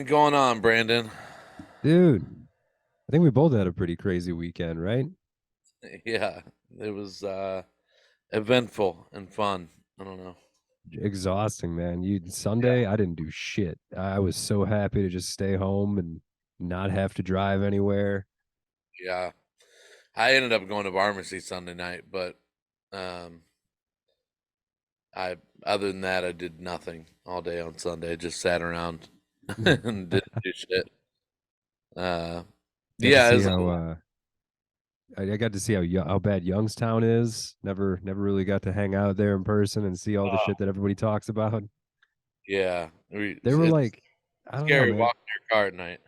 going on, Brandon? Dude, I think we both had a pretty crazy weekend, right? Yeah, it was eventful and fun. I don't know. Exhausting, man. You Yeah, Sunday, I didn't do shit. I was so happy to just stay home and not have to drive anywhere. yeah. I ended up going to pharmacy Sunday night, but um, I other than that, I did nothing all day on Sunday. Just sat around and didn't do shit. Uh, Got to yeah, see it's how I got to see how bad Youngstown is. Never really got to hang out there in person and see all the shit that everybody talks about. yeah. They were It's like, I don't know, scary man. walking your car at night.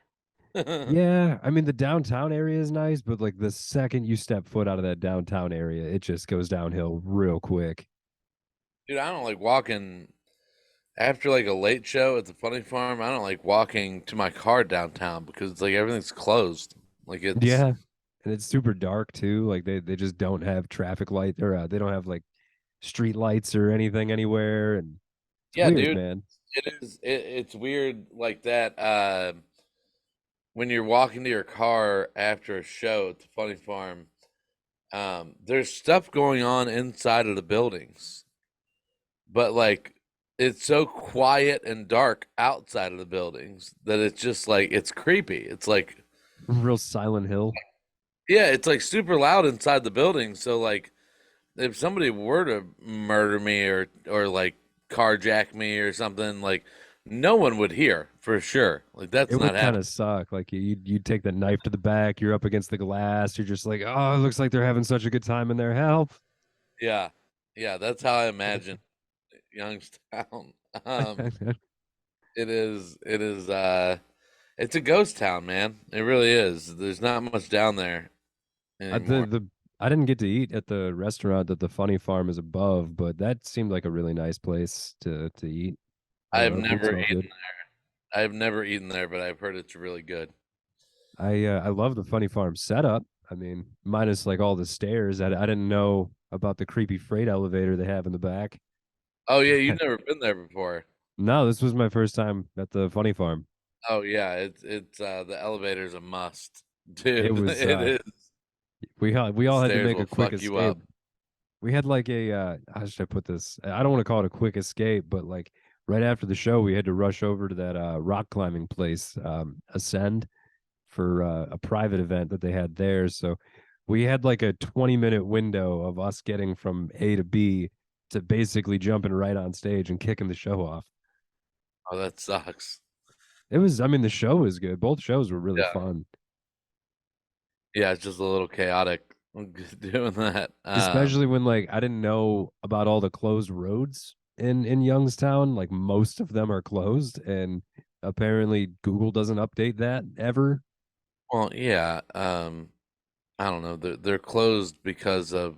Yeah, I mean the downtown area is nice, but like the second you step foot out of that downtown area, it just goes downhill real quick. Dude, I don't like walking. After like a late show at the Funny Farm, I don't like walking to my car downtown because it's like everything's closed. Like it's Yeah, and it's super dark too. Like they just don't have traffic light or they don't have like street lights or anything anywhere, and it's yeah, weird, dude. man. It's weird like that. When you're walking to your car after a show at the Funny Farm, there's stuff going on inside of the buildings, but like it's so quiet and dark outside of the buildings that it's just like it's creepy. It's like Real Silent Hill. yeah, it's like super loud inside the building. So like if somebody were to murder me or like carjack me or something, like no one would hear for sure. Like that's It not would kind happening. of suck. Like you'd take the knife to the back. You're up against the glass. You're just like, oh, it looks like they're having such a good time in their help. Yeah, yeah, that's how I imagine Youngstown. It's a ghost town, man. It really is. There's not much down there The anymore. the I didn't get to eat at the restaurant that the Funny Farm is above, but that seemed like a really nice place to eat. I don't I've know. The food never smelled eaten. good. I've never eaten there, but I've heard it's really good. I love the Funny Farm setup. I mean, minus like all the stairs. I didn't know about the creepy freight elevator they have in the back. Oh yeah, you've never been there before. No, this was my first time at the Funny Farm. Oh yeah, it's the elevator's a must, It dude. was It is. The we all had to stairs make will a quick fuck you escape. up. We had like a how should I put this? I don't want to call it a quick escape, but like right after the show, we had to rush over to that rock climbing place, Ascend, for a private event that they had there. So we had like a 20-minute window of us getting from A to B to basically jumping right on stage and kicking the show off. Oh, that sucks. It was, I mean, the show was good. Both shows were really Yeah, fun, yeah, it's just a little chaotic doing that. especially when like I didn't know about all the closed roads in Youngstown. Like most of them are closed, and apparently Google doesn't update that ever. Well, yeah, I don't know. They're closed because of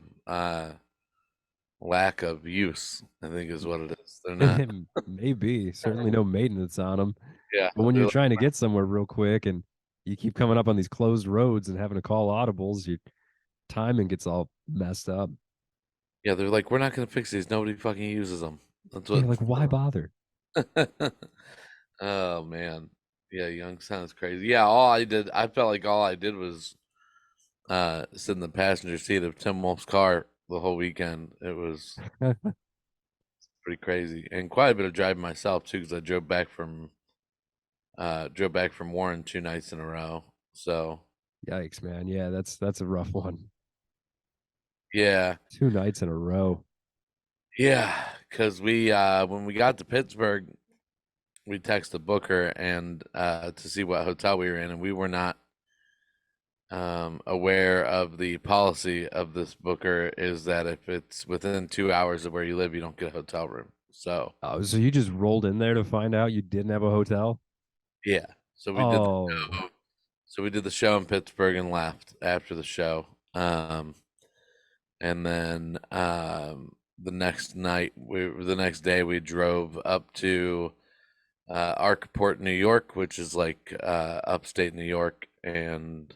lack of use, I think is what it is. They're not. Maybe, certainly no maintenance on them. Yeah, But when they're you're like, trying to get somewhere real quick and you keep coming up on these closed roads and having to call audibles, your timing gets all messed up. yeah, they're like, we're not gonna fix these. Nobody fucking uses them. That's Yeah, what. like why bother? Oh man, yeah, Youngstown's crazy. Yeah, all I did, I felt like all I did was sit in the passenger seat of Tim Wolf's car the whole weekend. It was pretty crazy and quite a bit of driving myself too because I drove back from Warren 2 nights in a row. So Yikes, man. Yeah, that's a rough one. yeah, 2 nights in a row. yeah, because we when we got to Pittsburgh, we texted Booker and to see what hotel we were in, and we were not aware of the policy of this Booker is that if it's within 2 hours of where you live, you don't get a hotel room. So Oh, so you just rolled in there to find out you didn't have a hotel? yeah, so we did. Oh, So we did the show in Pittsburgh and left after the show. And then the next day, we drove up to Arkport, New York, which is like upstate New York, and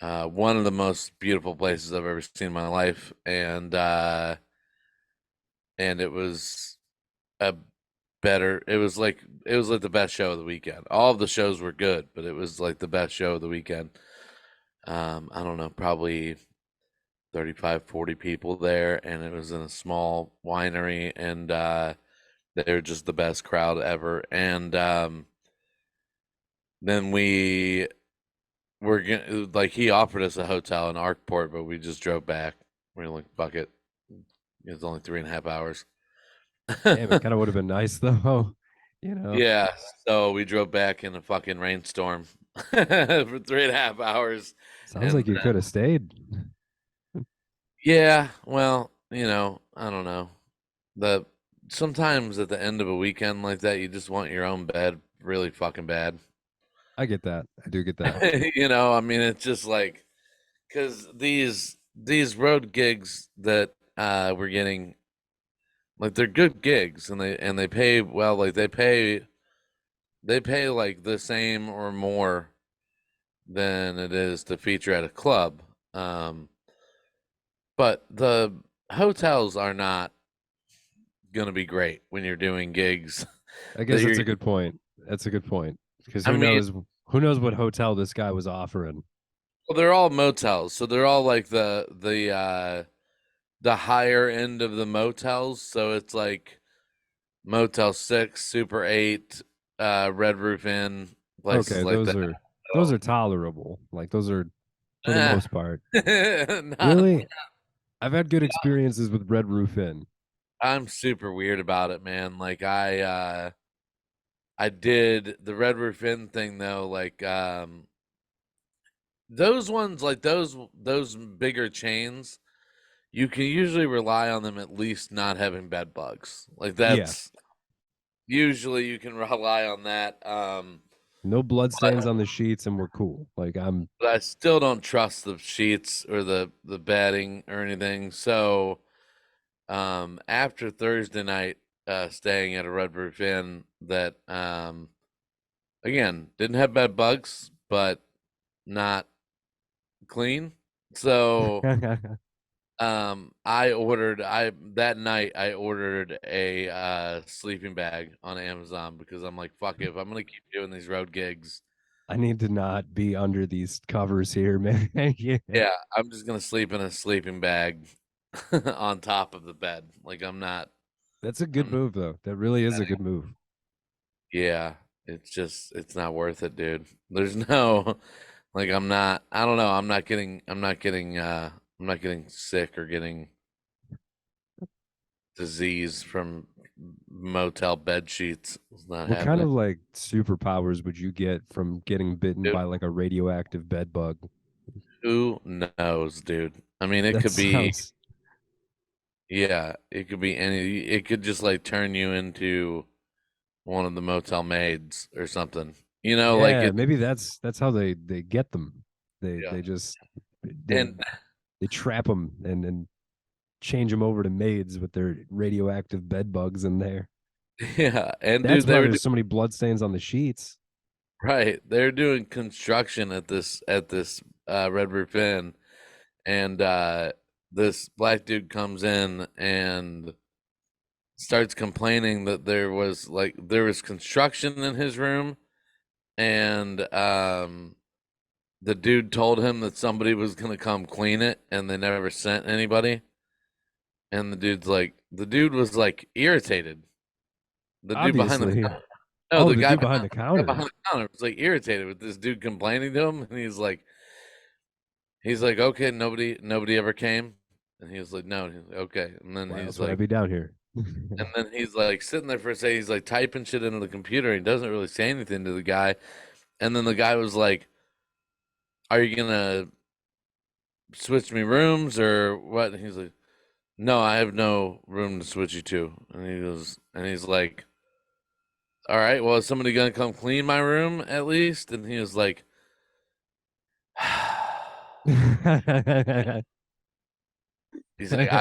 one of the most beautiful places I've ever seen in my life. And it was a better. It was like the best show of the weekend. All of the shows were good, but it was like the best show of the weekend. I don't know, probably 35, 40 people there, and it was in a small winery, and they're just the best crowd ever. And then we were gonna, like, he offered us a hotel in Arkport, but we just drove back. We were like, fuck it. It was only 3.5 hours. Damn, it kind of would have been nice though. Yeah, so we drove back in a fucking rainstorm for 3.5 hours. Sounds And like you could have stayed. yeah, well, I don't know. The Sometimes at the end of a weekend like that, you just want your own bed really fucking bad. I get that. I do get that. I mean, it's just like, because these road gigs that we're getting, like, they're good gigs, and they pay well. Like, they pay like the same or more than it is to feature at a club. Um, but the hotels are not gonna be great when you're doing gigs I that guess that's you're. a good point. That's a good point because I who mean, knows? Who knows what hotel this guy was offering? well, they're all motels, so they're all like the higher end of the motels. So it's like Motel 6, Super 8, Red Roof Inn, places Okay, like that. those So, are tolerable. Like those are for the eh, most part. not, Really, I've had good experiences with Red Roof Inn. I'm super weird about it, man. Like, I did the Red Roof Inn thing though. Like, those ones, like those bigger chains, you can usually rely on them at least not having bed bugs. Like, Yeah, that's usually you can rely on that. no blood But stains on the sheets, and we're cool. Like I'm. but I still don't trust the sheets or the bedding or anything. So, after Thursday night, staying at a Red Roof Inn that, again, didn't have bed bugs, but not clean. So, I that night I ordered a sleeping bag on Amazon, because I'm like, fuck it, if I'm gonna keep doing these road gigs, I need to not be under these covers here, man. Yeah. yeah, I'm just gonna sleep in a sleeping bag on top of the bed. Like, That's a good I'm move, though. That really is not, a good move. yeah, it's not worth it, dude. There's no, like, I don't know, I'm not getting sick or getting disease from motel bed sheets. It's not What kind happening. of like superpowers would you get from getting bitten Dude, by like a radioactive bed bug? who knows, dude? I mean, it That could be, sounds. yeah, it could be it could just like turn you into one of the motel maids or something. Like Yeah, it, maybe that's how they get them. They yeah. they just they And they trap them and change them over to maids with their radioactive bed bugs in there. yeah, and That's dude, why there's so many bloodstains on the sheets. they're doing construction at this Red Roof Inn, and this black dude comes in and starts complaining that there was construction in his room, and the dude told him that somebody was gonna come clean it, and they never sent anybody. And the dude was like irritated. The dude behind the Obviously. counter, no, Oh, the the guy dude behind, behind the the guy counter. behind the counter was like irritated with this dude complaining to him, and he's like, okay, nobody ever came, and he was like, no, and he's like, okay, Why else would I be down here? and then he's like sitting there for a second, he's like typing shit into the computer, and he doesn't really say anything to the guy, and then the guy was like, are you gonna switch me rooms or what? And he's like, no, I have no room to switch you to. And he's like, all right, well, is somebody gonna come clean my room at least? And he was like, he's like,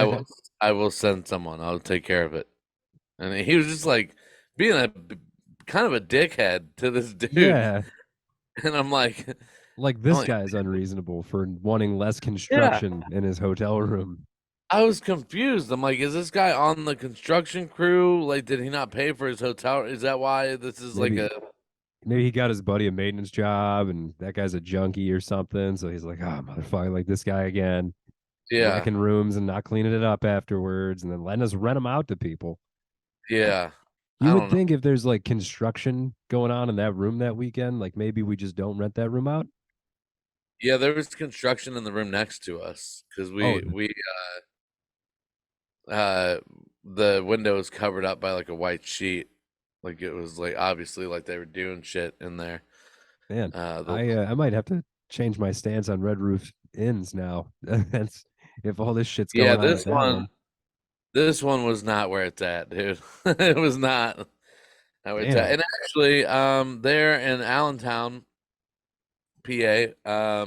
I will send someone. I'll take care of it. And he was just like being a kind of a dickhead to this dude. Yeah, And I'm like, like I'm this like, guy is unreasonable for wanting less yeah, construction in his hotel room. I was confused. I'm like, is this guy on the construction crew? Like, did he not pay for his hotel? Is that why this is like Maybe a maybe he got his buddy a maintenance job and that guy's a junkie or something. So he's like, oh motherfucker, like this guy again, yeah, wrecking rooms and not cleaning it up afterwards, and then letting us rent them out to people. yeah. You I would don't know. think if there's like construction going on in that room that weekend, like maybe we just don't rent that room out. Yeah, there was construction in the room next to us because Oh, we uh the window was covered up by like a white sheet. Like it was like obviously like they were doing shit in there. man, The I might have to change my stance on Red Roof Inns now. That's if all this shit's yeah, going on at that one. this one was not where it's at, dude. It was not where it's at. Damn. And actually, there in Allentown, PA,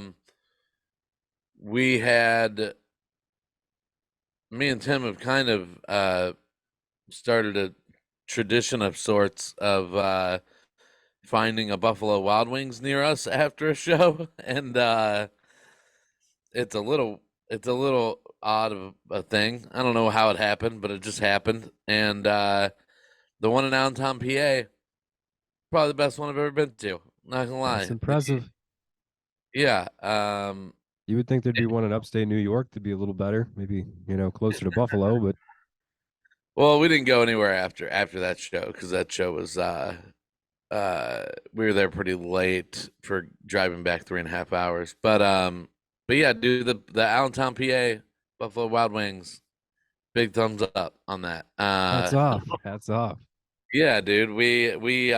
we had me and Tim have kind of started a tradition of sorts of finding a Buffalo Wild Wings near us after a show, and it's a little it's a little odd of a thing. I don't know how it happened, but it just happened. And the one in Allentown, PA, probably the best one I've ever been to. Not gonna That's lie. impressive. Yeah. You would think there'd be one in upstate New York to be a little better, maybe, closer to Buffalo, but Well, we didn't go anywhere after that show because that show was we were there pretty late for driving back 3.5 hours. But yeah, dude, the Allentown, PA, Buffalo Wild Wings, big thumbs up on that. hats off. Hats off. Yeah, dude, we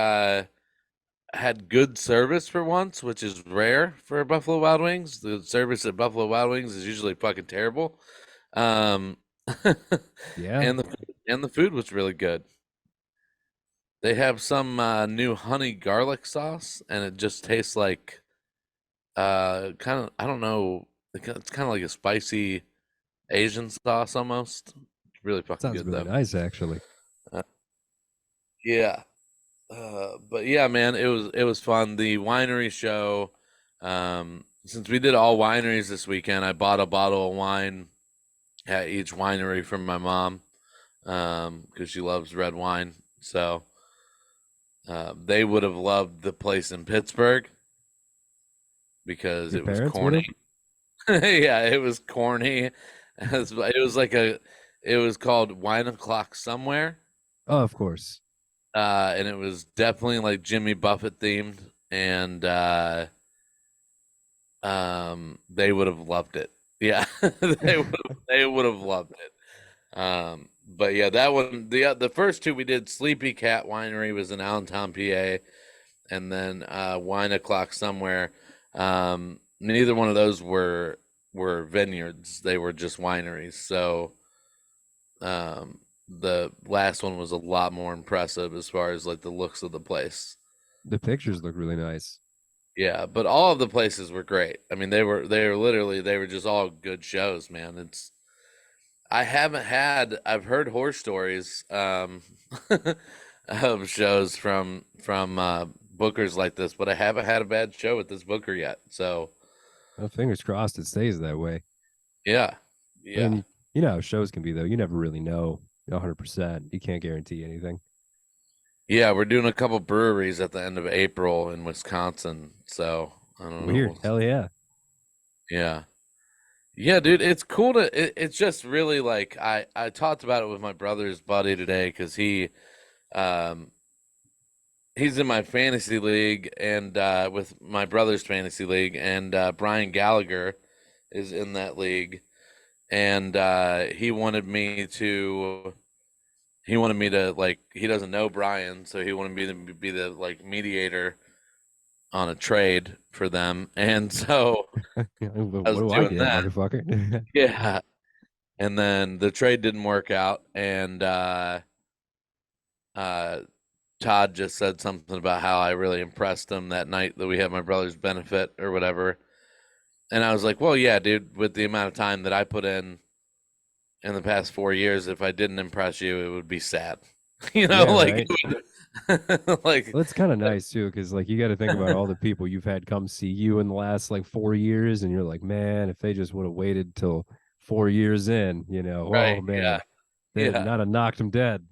had good service for once, which is rare for Buffalo Wild Wings. The service at Buffalo Wild Wings is usually fucking terrible. Um, Yeah. and the food was really good. They have some new honey garlic sauce, and it just tastes like kind of I don't know. It's kind of like a spicy Asian sauce almost. It's really fucking Sounds good really though. nice, actually. Uh, yeah, but yeah, man, it was fun. The winery show. Since we did all wineries this weekend, I bought a bottle of wine at each winery from my mom because she loves red wine. So they would have loved the place in Pittsburgh because Your it was parents would corny. have? Yeah, it was corny. It was like it was called Wine O'Clock Somewhere. Oh, of course. And it was definitely like Jimmy Buffett themed, and they would have loved it. Yeah, they would have loved it. But yeah, that one, the first two we did, Sleepy Cat Winery was in Allentown, PA, and then Wine O'Clock Somewhere. Neither one of those were vineyards; they were just wineries. So the last one was a lot more impressive as far as like the looks of the place. The pictures look really nice. Yeah, but all of the places were great. I mean, they were just all good shows, man. I've heard horror stories of shows from bookers like this, but I haven't had a bad show with this booker yet. So, Well, fingers crossed it stays that way. yeah. I Yeah. mean, you know how shows can be, though. You never really know 100%. You can't guarantee anything. Yeah, we're doing a couple breweries at the end of April in Wisconsin. So, I don't know. Weird. Hell yeah. Yeah. Yeah, dude, it's cool it's just really like I talked about it with my brother's buddy today because um he's in my fantasy league and with my brother's fantasy league and Brian Gallagher is in that league and he wanted me to like he doesn't know Brian, so he wanted me to be the like mediator on a trade for them. And so What I was do I doing get, that. motherfucker? Yeah. And then the trade didn't work out, and uh, Todd just said something about how I really impressed him that night that we had my brother's benefit or whatever. And I was like, well, yeah, dude, with the amount of time that I put in the past 4 years, if I didn't impress you, it would be sad. Yeah, Like, right. like, Well, it's kind of nice too, because like you got to think about all the people you've had come see you in the last like 4 years, and you're like, man, if they just would have waited till 4 years in, Right. oh Yeah. man, that Yeah. not have knocked him dead.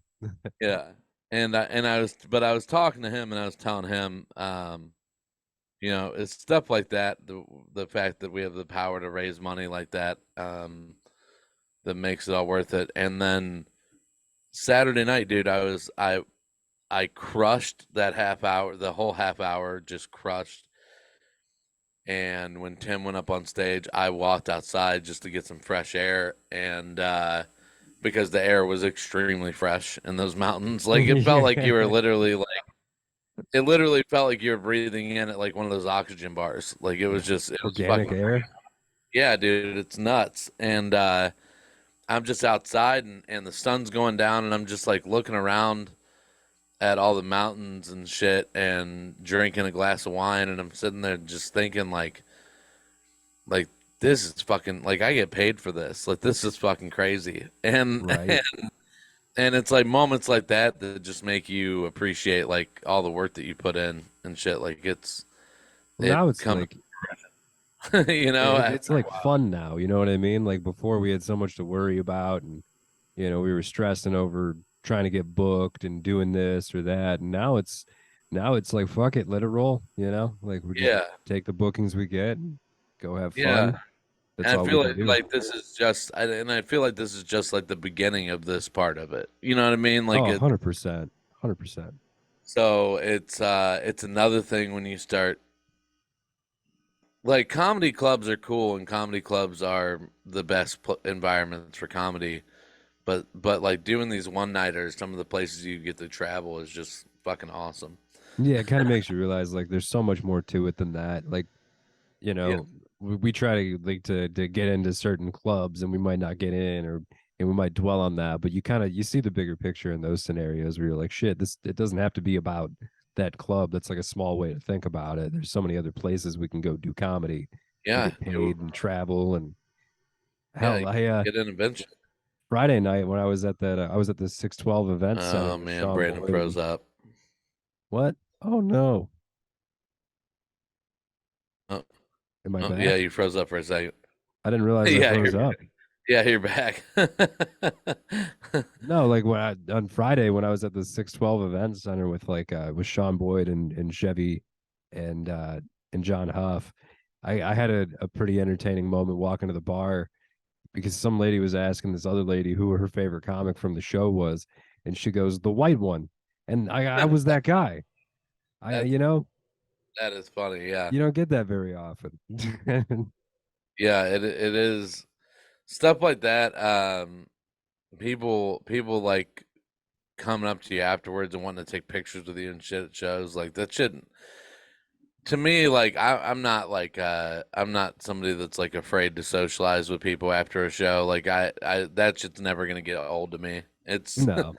Yeah. But I was talking to him and I was telling him, it's stuff like that. The fact that we have the power to raise money like that, that makes it all worth it. And then Saturday night, dude, I crushed that half hour, the whole half hour, just crushed. And when Tim went up on stage, I walked outside just to get some fresh air, and because the air was extremely fresh in those mountains, like it felt like you were Yeah, literally like it literally felt like you were breathing in at like one of those oxygen bars. Like it was organic fucking air. yeah, dude, it's nuts. And I'm just outside and the sun's going down and I'm just like looking around at all the mountains and shit and drinking a glass of wine and I'm sitting there just thinking like this is fucking like I get paid for this. Like this is fucking crazy. And Right. and it's like moments like that that just make you appreciate like all the work that you put in and shit. Like Well, it now it's comes, like it's after a like while. fun now. You know what I mean? Like before, we had so much to worry about, and we were stressing over trying to get booked and doing this or that. And now it's like fuck it, let it roll. Like we just Yeah, take the bookings we get and go have yeah. fun. That's And I all we feel can do. like this is and I feel like this is just like the beginning of this part of it. You know what I mean? Oh, Like it. 100%. 100%. So it's another thing when you start like comedy clubs are cool and comedy clubs are the best environments for comedy. But like doing these one nighters, some of the places you get to travel is just fucking awesome. Yeah, it kind of makes you realize like there's so much more to it than that. Like, you Yeah, know, we try to like to get into certain clubs and we might not get in, or and we might dwell on that, but you see the bigger picture in those scenarios where you're like, shit, this it doesn't have to be about that club. That's like a small way to think about it. There's so many other places we can go do comedy and yeah, get paid and travel. And yeah. hell, You I get an invention. Friday night when I was at the 612 event center Oh with man, Sean Brandon Boyd. froze up. What? Oh no. Oh, Am I oh yeah, back? you froze up for a second. I didn't realize I Yeah, froze up. you're back. No, like on Friday when I was at the 612 event center with with Sean Boyd and Chevy and John Huff, I had a pretty entertaining moment walking to the bar because some lady was asking this other lady who her favorite comic from the show was, and she goes, "The white one," and I was that guy. I That's you know that is funny. Yeah, you don't get that very often. yeah. It is stuff like that. People like coming up to you afterwards and wanting to take pictures with you and shit at shows like that shouldn't to me like I'm not like I'm not somebody that's like afraid to socialize with people after a show like I that shit's never gonna get old to me. It's No,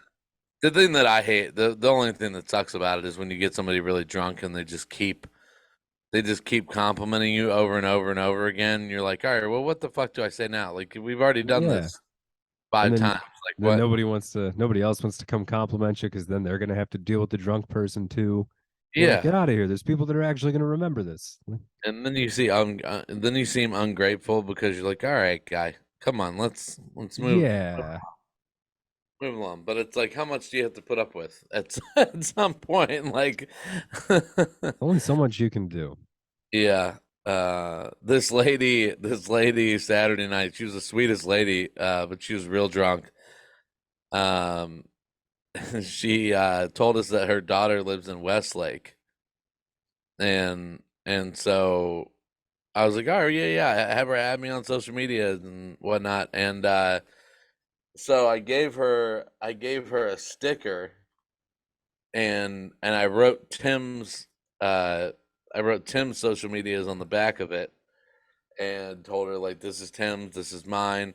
the thing that I hate. The only thing that sucks about it is when you get somebody really drunk and they just keep complimenting you over and over and over again. And you're like, all right, well, what the fuck do I say now? Like we've already done yeah, this and five then times. Like then what? nobody else wants to come compliment you because then they're gonna have to deal with the drunk person too. You're like, Yeah. get out of here. There's people that are actually gonna remember this. And then you seem ungrateful because you're like, all right, guy, come on, let's Yeah, move along. But it's like, how much do you have to put up with at at some point? Like, only so much you can do. yeah. This lady Saturday night, she was the sweetest lady, but she was real drunk. Um, she told us that her daughter lives in Westlake, and so I was like, oh yeah, yeah, have her add me on social media and whatnot, and so I gave her a sticker, and uh, I wrote Tim's social medias on the back of it, and told her like this is Tim's, this is mine,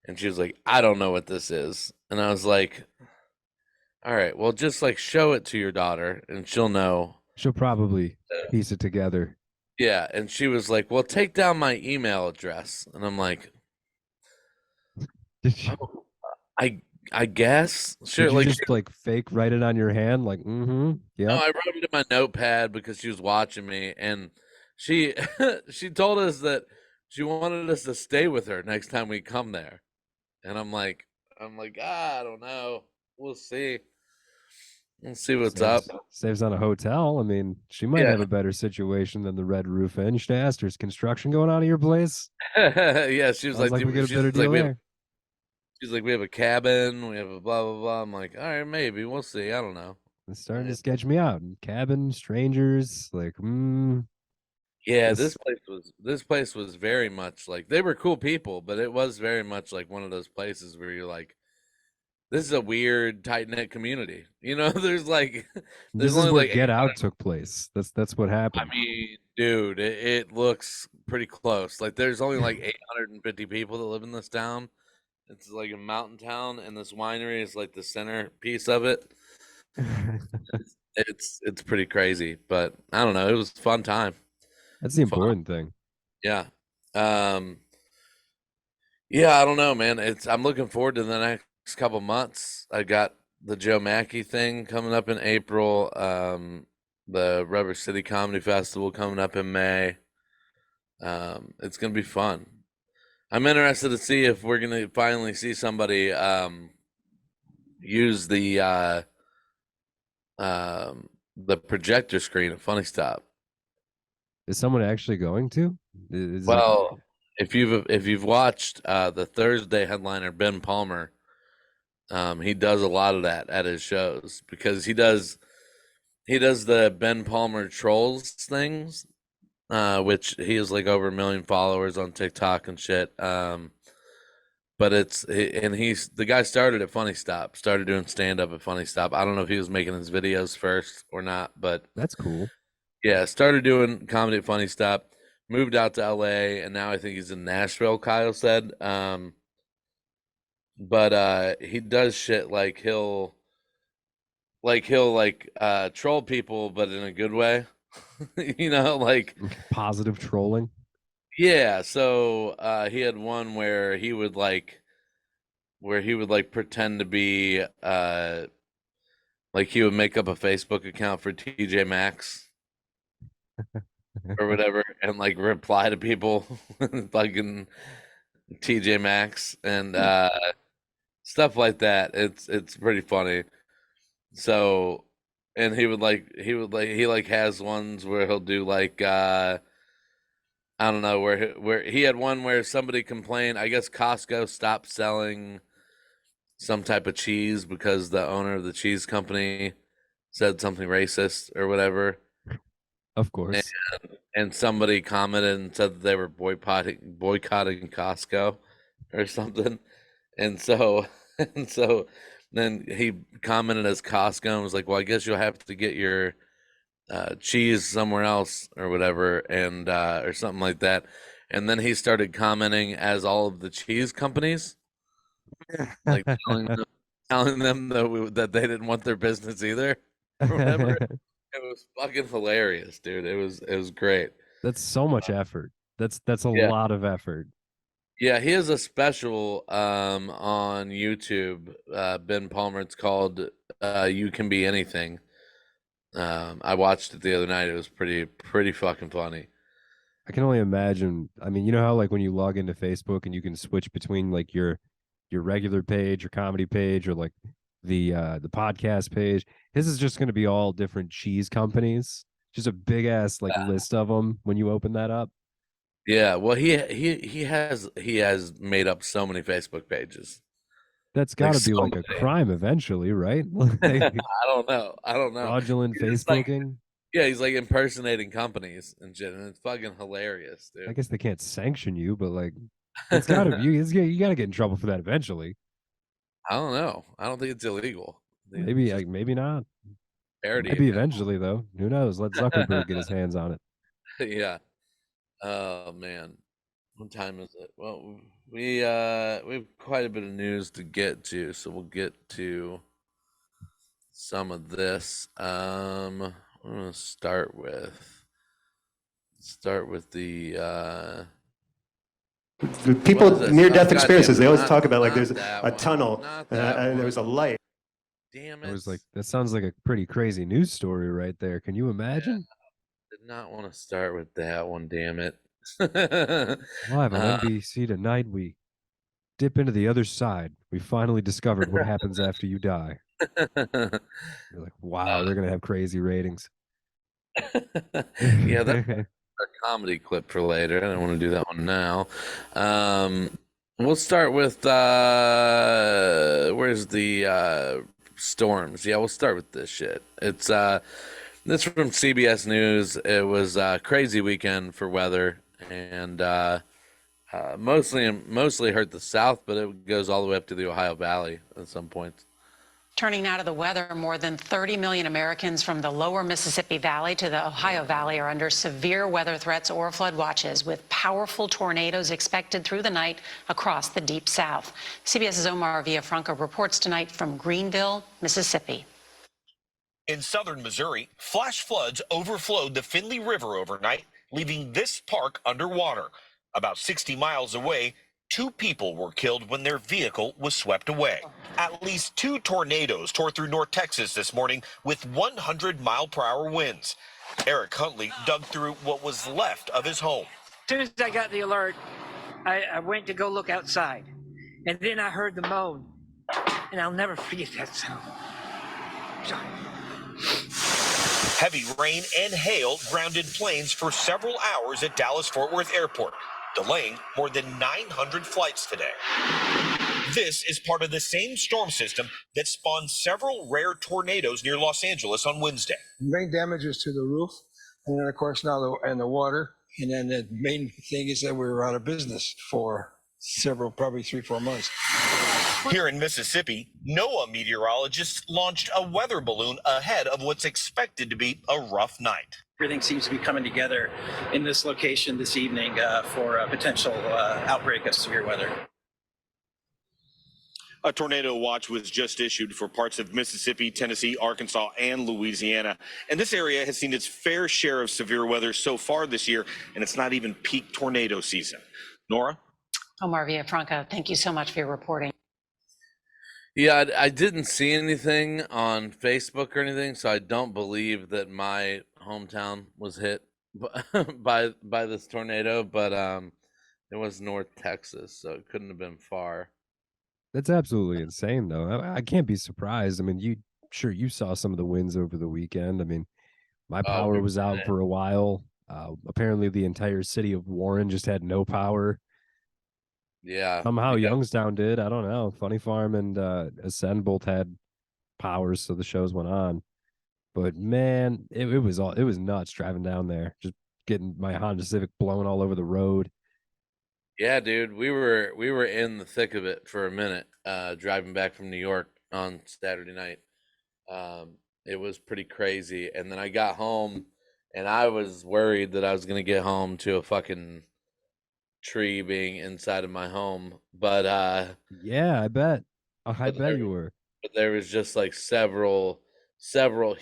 and she was like, I don't know what this is, and I was like, all right, well, just like show it to your daughter, and she'll know. She'll probably piece it together. Yeah, and she was like, "Well, take down my email address." And I'm like, Did you, "Oh, I I guess. Sure." did you Like, just like fake write it on your hand? Like, mm-hmm. no, Yep. I wrote it in my notepad because she was watching me and she she told us that she wanted us to stay with her next time we come there. And I'm like, I don't know. We'll see. We'll see what's up. Saves on a hotel. I mean, she might Yeah. have a better situation than the Red Roof Inn. You should have asked her, is construction going on at your place? Yeah, she was Sounds like, like we get a better deal there. she's like, we have a cabin, we have a blah blah blah. I'm like, all right, maybe we'll see. I don't know. It's starting to sketch me out. Cabin, strangers, like, Yeah, this this place was very much like they were cool people, but it was very much like one of those places where you're like, this is a weird tight knit community. You know, there's this is only where like Get Out took place. That's what I happened. mean, dude, it looks pretty close. Like there's only like 850 people that live in this town. It's like a mountain town, and this winery is like the center piece of it. It's pretty crazy, but I don't know. It was a fun time. That's the Fun. important thing. Yeah. Um, yeah, I don't know, man. I'm looking forward to the next couple months. I got the Joe Mackey thing coming up in April. The Rubber City Comedy Festival coming up in May. It's gonna be fun. I'm interested to see if we're gonna finally see somebody use the projector screen at Funny Stop. Is someone actually going to? Is it Well, if you've watched the Thursday headliner Ben Palmer, he does a lot of that at his shows because he does the Ben Palmer trolls things, which he has like over 1 million followers on TikTok and shit. But he's the guy started at Funny Stop, started doing stand up at Funny Stop. I don't know if he was making his videos first or not, but that's cool. yeah, started doing comedy at Funny Stop, moved out to LA, and now I think he's in Nashville, Kyle said. But he does shit like he'll troll people but in a good way. You know, like Positive trolling. yeah, so he had one where he would like pretend to be like he would make up a Facebook account for TJ Maxx or whatever and like reply to people fucking TJ Maxx and stuff like that. It's pretty funny. So and he like has ones where he'll do like I don't know where he had one where somebody complained. I guess Costco stopped selling some type of cheese because the owner of the cheese company said something racist or whatever. Of And, course. and somebody commented and said that they were boycotting Costco or something. And so and so then he commented as Costco and was like, "Well, I guess you'll have to get your cheese somewhere else or whatever," and or something like that. And then he started commenting as all of the cheese companies, like telling them that they didn't want their business either or whatever. It was fucking hilarious, dude. It was great. That's so much effort. That's a Yeah. lot of effort. Yeah, he has a special on YouTube, Ben Palmer. It's called You Can Be Anything. I watched it the other night. It was pretty fucking funny. I can only imagine. I mean, you know how like when you log into Facebook and you can switch between like your regular page, your comedy page, or like the podcast page. His is just going to be all different cheese companies. Just a big ass like list of them when you open that up. Yeah, well, he has made up so many Facebook pages, That's got like to so be like a many. crime eventually, right? Like I don't know. fraudulent He's just like, Facebooking. yeah, he's like impersonating companies and shit, and it's fucking hilarious, I dude. guess they can't sanction you, but like it's got to be you got to get in trouble for that eventually. I don't know. I don't think it's illegal. I think it's Maybe just like maybe not. It parody might be account. eventually though. Who knows? Let Zuckerberg get his hands on it. Yeah. Oh man. What time is it? Well, we have quite a bit of news to get to, so we'll get to some of this. I'm gonna start with The what people is this? near Oh, death God damn experiences, it, they always talk about like not there's that a one. tunnel, Not that there's a one. light. Damn I it. was like, that sounds like a pretty crazy news story right there. Can you Yeah, imagine? did not want to start with that one, damn it. Live on uh, NBC tonight, we dip into the other side. We finally discovered what happens after you die. You're like, wow, they're gonna have crazy ratings. yeah, that's a comedy clip for later. I don't want to do that one now. We'll start with where's the storms? Yeah, we'll start with this shit. It's this from CBS News. It was a crazy weekend for weather, and mostly hurt the South, but it goes all the way up to the Ohio Valley at some points. Turning now to the weather, more than 30 million Americans from the lower Mississippi Valley to the Ohio Valley are under severe weather threats or flood watches, with powerful tornadoes expected through the night across the Deep South. CBS's Omar Villafranca reports tonight from Greenville, Mississippi. In southern Missouri, flash floods overflowed the Finley River overnight, leaving this park underwater. About 60 miles away, 2 people were killed when their vehicle was swept away. At least 2 tornadoes tore through North Texas this morning with 100-mile-per-hour winds. Eric Huntley dug through what was left of his home. As soon as I got the alert, I went to go look outside, and then I heard the moan, and I'll never forget that sound. Sorry. Heavy rain and hail grounded planes for several hours at Dallas-Fort Worth Airport, delaying more than 900 flights today. This is part of the same storm system that spawned several rare tornadoes near Los Angeles on Wednesday. Main damages to the roof, and then of course now the water. And then the main thing is that we were out of business for probably 3-4 months. Here in Mississippi, NOAA meteorologists launched a weather balloon ahead of what's expected to be a rough night. Everything seems to be coming together in this location this evening for a potential outbreak of severe weather. A tornado watch was just issued for parts of Mississippi, Tennessee, Arkansas, and Louisiana. And this area has seen its fair share of severe weather so far this year, and it's not even peak tornado season. Nora? Omar Villafranca, thank you so much for your reporting. Yeah, I didn't see anything on Facebook or anything, so I don't believe that my hometown was hit by this tornado, but it was North Texas, so it couldn't have been far. That's absolutely insane, though. I can't be surprised. I mean, you saw some of the winds over the weekend. I mean, my power was out for a while. Apparently, the entire city of Warren just had no power. Yeah. Somehow Youngstown did. I don't know. Funny Farm and Ascend both had powers, so the shows went on. But man, it was nuts driving down there, just getting my Honda Civic blown all over the road. Yeah, dude, we were in the thick of it for a minute, driving back from New York on Saturday night. It was pretty crazy, and then I got home, and I was worried that I was gonna get home to a fucking tree being inside of my home. But yeah, I bet you were. But there was just like several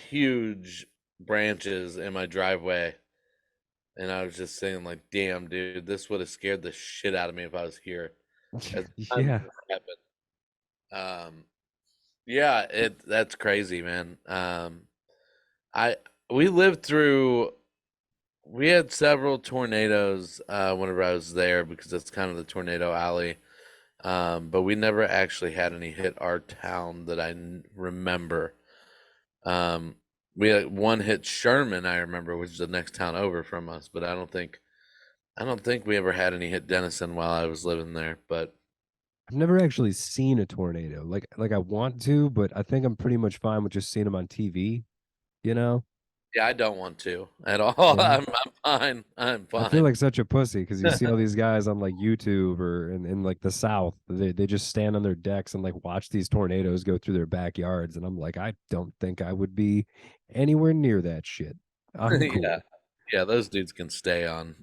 huge branches in my driveway. And I was just saying, like, damn, dude, this would have scared the shit out of me if I was here. Yeah. Yeah, that's crazy, man. We had several tornadoes whenever I was there because it's kind of the tornado alley. But we never actually had any hit our town that I remember. We had one hit Sherman, I remember, which is the next town over from us, but I don't think we ever had any hit Denison while I was living there. But I've never actually seen a tornado. Like I want to, but I think I'm pretty much fine with just seeing them on TV, you know? yeah, I don't want to at all. Yeah. I'm fine. I feel like such a pussy because you see all these guys on like YouTube or in like the South. They just stand on their decks and like watch these tornadoes go through their backyards, and I'm like, I don't think I would be anywhere near that shit. I'm cool. Yeah, those dudes can stay on.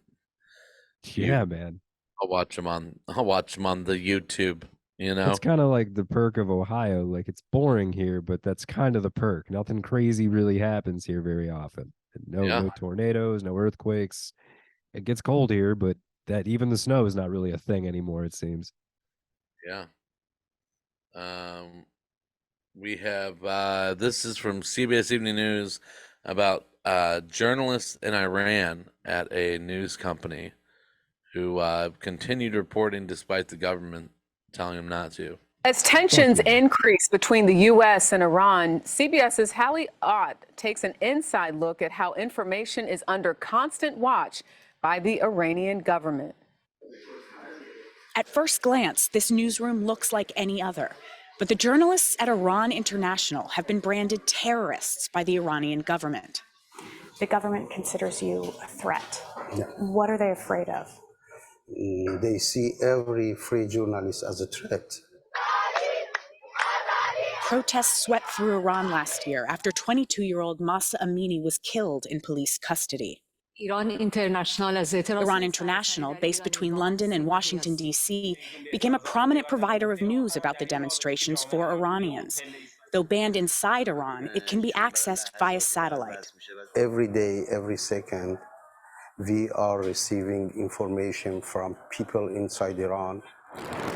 Yeah, man. I'll watch them on the YouTube. You know, it's kind of like the perk of Ohio. Like it's boring here, but that's kind of the perk. Nothing crazy really happens here very often. No tornadoes, no earthquakes. It gets cold here, but that even the snow is not really a thing anymore, it seems. Yeah. We have this is from CBS Evening News about journalists in Iran at a news company who continued reporting despite the government telling them not to. As tensions increase between the U.S. and Iran, CBS's Hallie Ott takes an inside look at how information is under constant watch by the Iranian government. At first glance, this newsroom looks like any other. But the journalists at Iran International have been branded terrorists by the Iranian government. The government considers you a threat. Yeah. What are they afraid of? They see every free journalist as a threat. Protests swept through Iran last year after 22-year-old Mahsa Amini was killed in police custody. Iran International, based between London and Washington, D.C., became a prominent provider of news about the demonstrations for Iranians. Though banned inside Iran, it can be accessed via satellite. Every day, every second, we are receiving information from people inside Iran.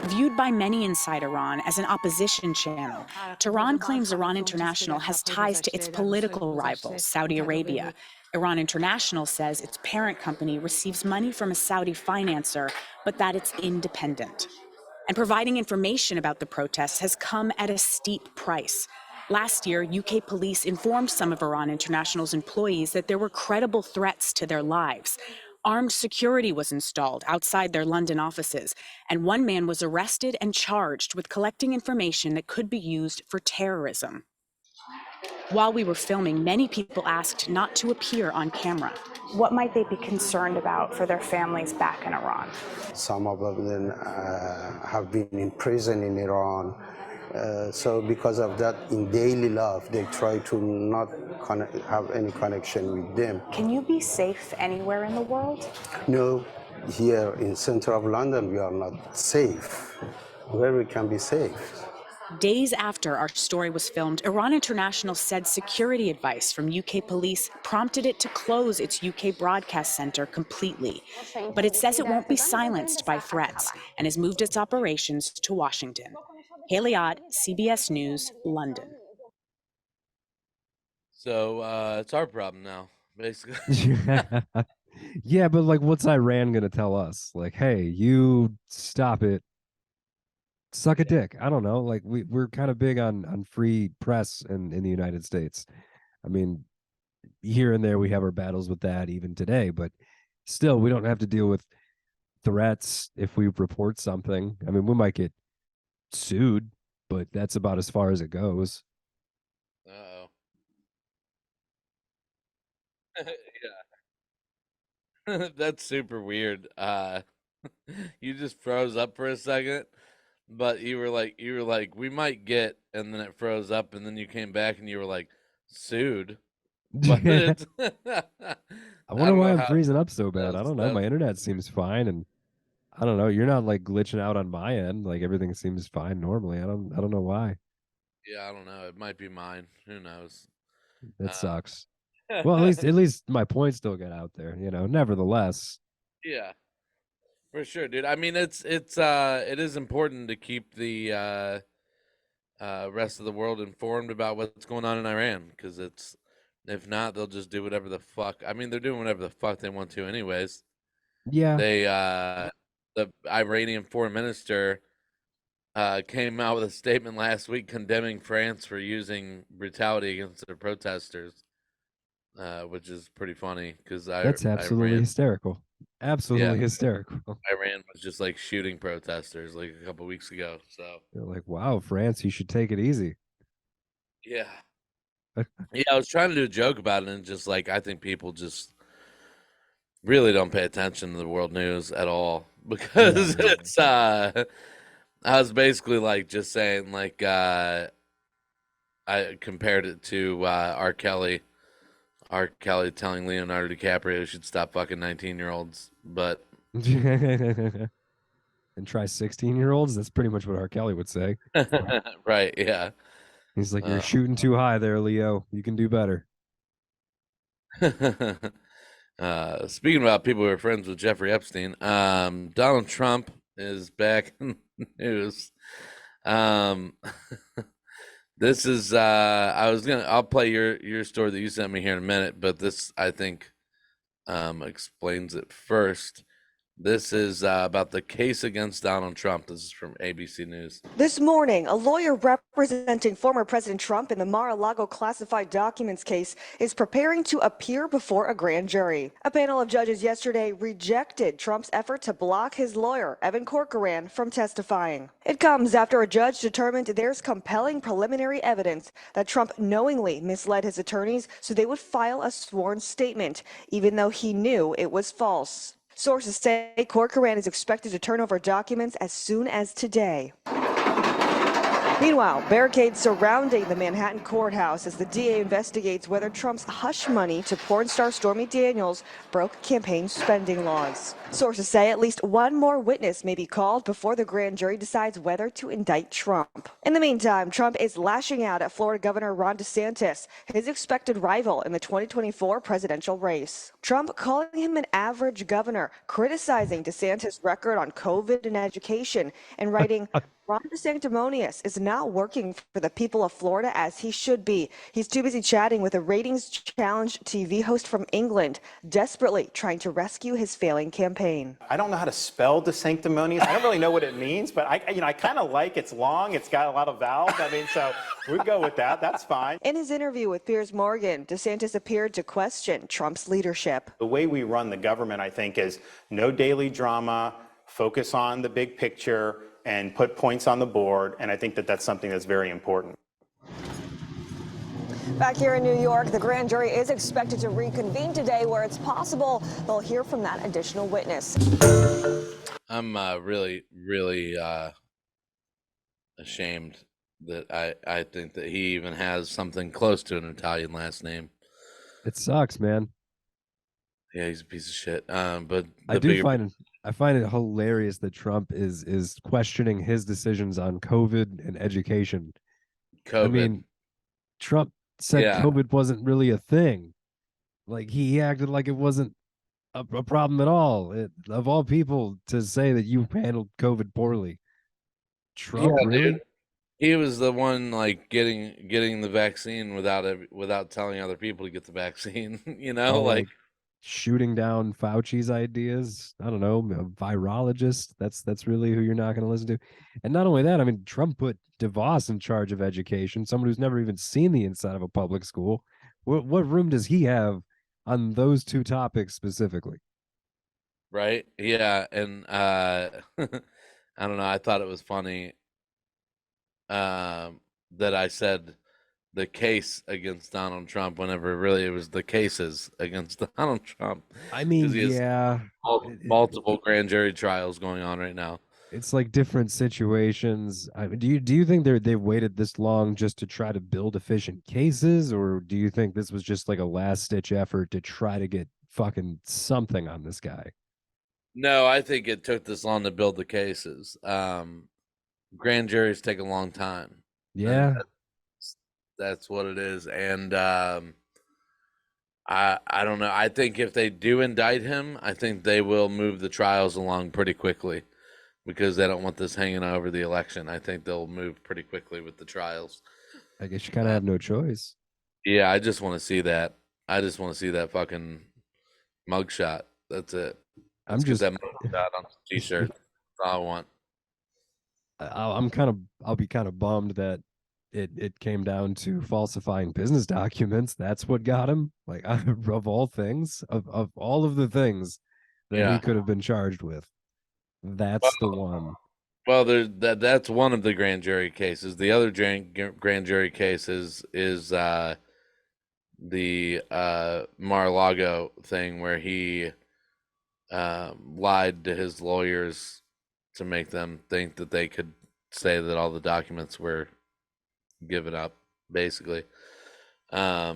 Viewed by many inside Iran as an opposition channel, Tehran claims Iran International has ties to its political rival, Saudi Arabia. Iran International says its parent company receives money from a Saudi financer, but that it's independent. And providing information about the protests has come at a steep price. Last year, UK police informed some of Iran International's employees that there were credible threats to their lives. Armed security was installed outside their London offices, and one man was arrested and charged with collecting information that could be used for terrorism. While we were filming, many people asked not to appear on camera. What might they be concerned about for their families back in Iran? Some of them have been in prison in Iran. So because of that, in daily life, they try to not have any connection with them. Can you be safe anywhere in the world? No, here in center of London, we are not safe. Where we can be safe? Days after our story was filmed, Iran International said security advice from UK police prompted it to close its UK broadcast center completely. But it says it won't be silenced by threats and has moved its operations to Washington. Haley Ott, CBS News, London. So it's our problem now, basically. Yeah, but like, what's Iran gonna tell us? Like, hey, you stop it. Suck a dick. I don't know. Like, we're kind of big on free press in the United States. I mean, here and there we have our battles with that even today, but still we don't have to deal with threats if we report something. I mean, we might get sued, but that's about as far as it goes. Uh-oh. Yeah. That's super weird. You just froze up for a second, but you were like, we might get, and then it froze up, and then you came back and you were like, sued. But it's I wonder why I'm freezing up so bad. I don't know. My internet seems fine, and I don't know. You're not like glitching out on my end. Like, everything seems fine normally. I don't know why. Yeah, I don't know. It might be mine. Who knows? It sucks. Well, at least my point still got out there, nevertheless. Yeah. For sure, dude. I mean, it is important to keep the rest of the world informed about what's going on in Iran, because if not, they'll just do whatever the fuck. I mean, they're doing whatever the fuck they want to anyways. Yeah. They the Iranian foreign minister came out with a statement last week condemning France for using brutality against their protesters, which is pretty funny because that's absolutely hysterical. Absolutely hysterical. Iran was just like shooting protesters like a couple weeks ago. So they're like, wow, France, you should take it easy. Yeah. Yeah, I was trying to do a joke about it, and just like, I think people just really don't pay attention to the world news at all, because it's I was basically like just saying like I compared it to R. Kelly telling Leonardo DiCaprio he should stop fucking 19-year-olds, but and try 16-year-olds. That's pretty much what R. Kelly would say. Right, yeah. He's like, you're shooting too high there, Leo. You can do better. Speaking about people who are friends with Jeffrey Epstein, Donald Trump is back in the news. This is I'll play your story that you sent me here in a minute, but this, I think, explains it first. This is about the case against Donald Trump. This is from ABC News. This morning, a lawyer representing former President Trump in the Mar-a-Lago classified documents case is preparing to appear before a grand jury. A panel of judges yesterday rejected Trump's effort to block his lawyer, Evan Corcoran, from testifying. It comes after a judge determined there's compelling preliminary evidence that Trump knowingly misled his attorneys so they would file a sworn statement, even though he knew it was false. Sources say Corcoran is expected to turn over documents as soon as today. Meanwhile, barricades surrounding the Manhattan courthouse as the DA investigates whether Trump's hush money to porn star Stormy Daniels broke campaign spending laws. Sources say at least one more witness may be called before the grand jury decides whether to indict Trump. In the meantime, Trump is lashing out at Florida Governor Ron DeSantis, his expected rival in the 2024 presidential race. Trump calling him an average governor, criticizing DeSantis' record on COVID and education, and writing, Ron DeSanctimonious is not working for the people of Florida as he should be. He's too busy chatting with a ratings-challenged TV host from England, desperately trying to rescue his failing campaign. I don't know how to spell DeSanctimonious. I don't really know what it means, but I kind of like it's long. It's got a lot of vowels. I mean, so we go with that. That's fine. In his interview with Piers Morgan, DeSantis appeared to question Trump's leadership. The way we run the government, I think, is no daily drama, focus on the big picture, and put points on the board, and I think that that's something that's very important. Back here in New York, the grand jury is expected to reconvene today where it's possible they'll hear from that additional witness. I'm really ashamed that I think that he even has something close to an Italian last name. It sucks, man. Yeah, he's a piece of shit. But I find it hilarious that Trump is questioning his decisions on COVID and education. COVID. I mean, Trump said COVID wasn't really a thing. Like he acted like it wasn't a problem at all. Of all people to say that you handled COVID poorly. Trump, really? Dude. He was the one like getting the vaccine without telling other people to get the vaccine. You know, like shooting down Fauci's ideas. I don't know, a virologist. That's really who you're not going to listen to. And not only that, I mean, Trump put DeVos in charge of education, someone who's never even seen the inside of a public school. What room does he have on those two topics specifically? Right? Yeah, and I don't know. I thought it was funny that I said the case against Donald Trump whenever really it was the cases against Donald Trump. I mean, multiple grand jury trials going on right now. It's like different situations. I mean, do you think they've waited this long just to try to build efficient cases, or do you think this was just like a last ditch effort to try to get fucking something on this guy? No, I think it took this long to build the cases. Grand juries take a long time. Yeah. That's what it is. And I don't know. I think if they do indict him, I think they will move the trials along pretty quickly because they don't want this hanging over the election. I think they'll move pretty quickly with the trials. I guess you kind of have no choice. Yeah, I just want to see that. I just want to see that fucking mugshot. That's it. I'm just that mugshot on the t-shirt. That's all I want. I'll be kind of bummed that it came down to falsifying business documents. That's what got him. Like of all things, of all of the things that he could have been charged with, that's the one. Well, that's one of the grand jury cases. The other grand jury case is the Mar-a-Lago thing where he lied to his lawyers to make them think that they could say that all the documents were given up, basically. I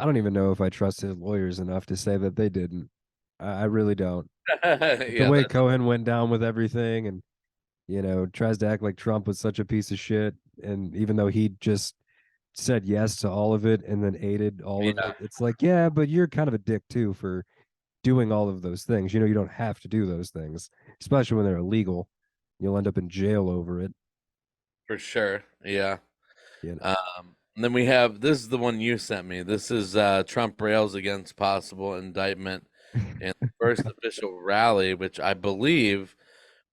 don't even know if I trust his lawyers enough to say that they didn't. I really don't. The way Cohen went down with everything and, tries to act like Trump was such a piece of shit. And even though he just said yes to all of it and then aided all of it, it's like, yeah, but you're kind of a dick too for doing all of those things. You don't have to do those things, especially when they're illegal. You'll end up in jail over it. For sure. Yeah. And then we have, this is the one you sent me. This is Trump rails against possible indictment and the first official rally, which I believe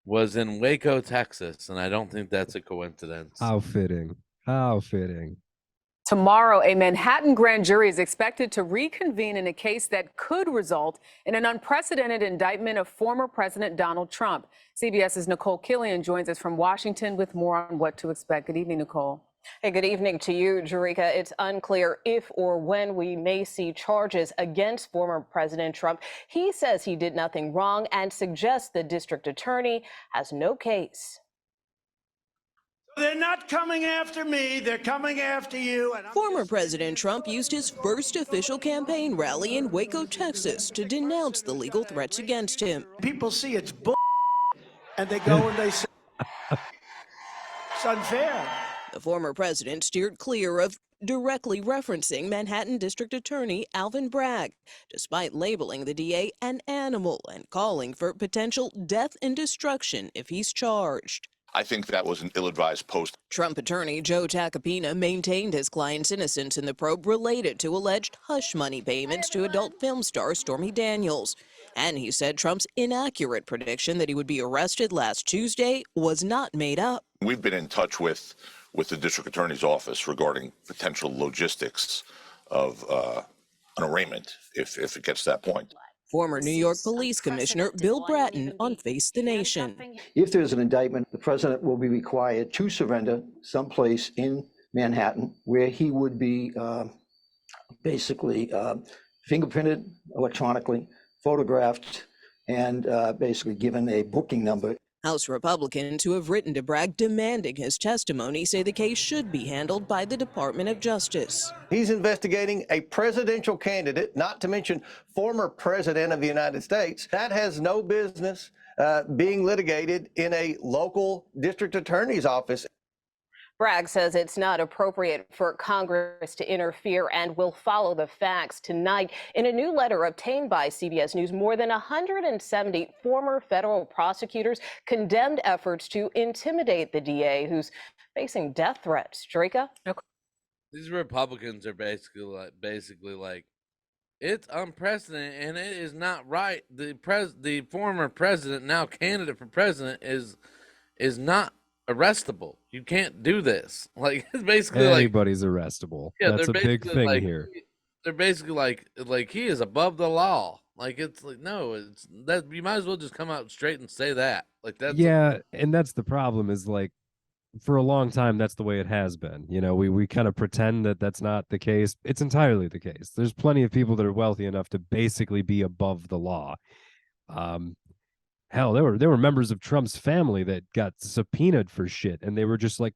was in Waco, Texas, and I don't think that's a coincidence. How fitting. How fitting. Tomorrow, a Manhattan grand jury is expected to reconvene in a case that could result in an unprecedented indictment of former President Donald Trump. CBS's Nicole Killian joins us from Washington with more on what to expect. Good evening, Nicole. Hey, good evening to you, Jerika. It's unclear if or when we may see charges against former President Trump. He says he did nothing wrong and suggests the district attorney has no case. They're not coming after me, they're coming after you. Former President Trump used his first official campaign rally in Waco, Texas to denounce the legal threats against him. People see it's bull, and they go and they say it's unfair. The former president steered clear of directly referencing Manhattan District Attorney Alvin Bragg, despite labeling the DA an animal and calling for potential death and destruction if he's charged. I think that was an ill-advised post. Trump attorney Joe Tacopina maintained his client's innocence in the probe related to alleged hush money payments to adult film star Stormy Daniels. And he said Trump's inaccurate prediction that he would be arrested last Tuesday was not made up. We've been in touch with the district attorney's office regarding potential logistics of an arraignment if it gets to that point. Former New York Police Commissioner Bill Bratton on Face the Nation. If there's an indictment, the president will be required to surrender someplace in Manhattan where he would be basically fingerprinted electronically, photographed, and basically given a booking number. House Republicans who have written to Bragg demanding his testimony say the case should be handled by the Department of Justice. He's investigating a presidential candidate, not to mention former president of the United States. That has no business being litigated in a local district attorney's office. Bragg says it's not appropriate for Congress to interfere and will follow the facts tonight. In a new letter obtained by CBS News, more than 170 former federal prosecutors condemned efforts to intimidate the DA, who's facing death threats. Drika? These Republicans are basically like, it's unprecedented and it is not right. The former president, now candidate for president, is not arrestable. You can't do this. Like, it's basically anybody's arrestable. Yeah, that's a big thing like, here. They're basically like he is above the law. Like, it's like, no, it's that you might as well just come out straight and say that. Like, that's and that's the problem is, like, for a long time that's the way it has been. You know, we kind of pretend that that's not the case. It's entirely the case. There's plenty of people that are wealthy enough to basically be above the law. Hell, there were members of Trump's family that got subpoenaed for shit, and they were just like,